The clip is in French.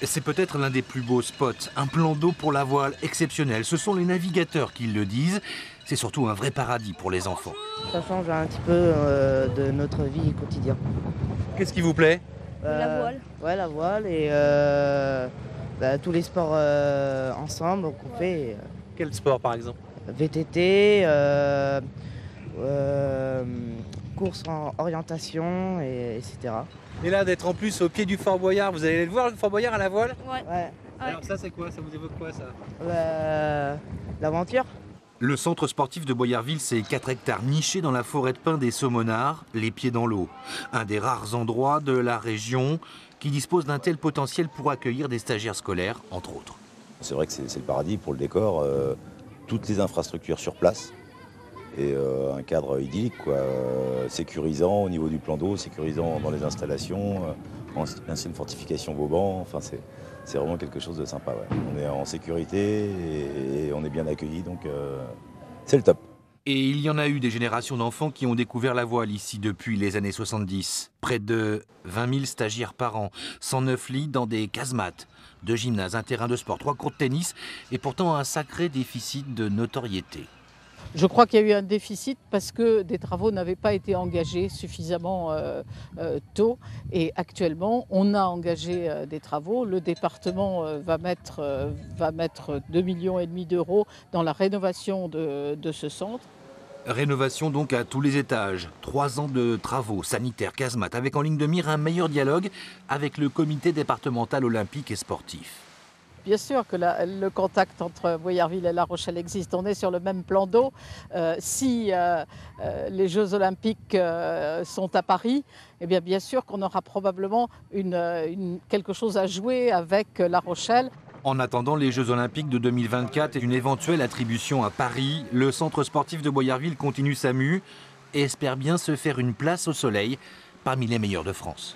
C'est peut-être l'un des plus beaux spots, un plan d'eau pour la voile exceptionnel. Ce sont les navigateurs qui le disent. C'est surtout un vrai paradis pour les enfants. Ça change un petit peu de notre vie quotidienne. Qu'est-ce qui vous plaît? La voile. Ouais, la voile et tous les sports ensemble qu'on fait. Quel sport par exemple? VTT, course en orientation, etc. Et là d'être en plus au pied du Fort Boyard, vous allez le voir le Fort Boyard à la voile? Ouais. Alors ça c'est quoi? Ça vous évoque quoi ça? L'aventure. Le centre sportif de Boyarville, c'est 4 hectares nichés dans la forêt de pins des Saumonards, les pieds dans l'eau. Un des rares endroits de la région qui dispose d'un tel potentiel pour accueillir des stagiaires scolaires, entre autres. C'est vrai que c'est le paradis pour le décor, toutes les infrastructures sur place et un cadre idyllique, quoi. Sécurisant au niveau du plan d'eau, sécurisant dans les installations, ancienne fortification Vauban, enfin c'est vraiment quelque chose de sympa. Ouais. On est en sécurité et on est bien accueillis, donc c'est le top. Et il y en a eu des générations d'enfants qui ont découvert la voile ici depuis les années 70. Près de 20 000 stagiaires par an, 109 lits dans des casemates, 2 gymnases, un terrain de sport, 3 cours de tennis et pourtant un sacré déficit de notoriété. Je crois qu'il y a eu un déficit parce que des travaux n'avaient pas été engagés suffisamment tôt. Et actuellement, on a engagé des travaux. Le département va mettre 2,5 millions d'euros dans la rénovation de ce centre. Rénovation donc à tous les étages. 3 ans de travaux sanitaires, casemates, avec en ligne de mire un meilleur dialogue avec le comité départemental olympique et sportif. Bien sûr que le contact entre Boyarville et La Rochelle existe. On est sur le même plan d'eau. Si les Jeux Olympiques sont à Paris, eh bien sûr qu'on aura probablement quelque chose à jouer avec La Rochelle. En attendant les Jeux Olympiques de 2024 et une éventuelle attribution à Paris, le centre sportif de Boyarville continue sa mue et espère bien se faire une place au soleil parmi les meilleurs de France.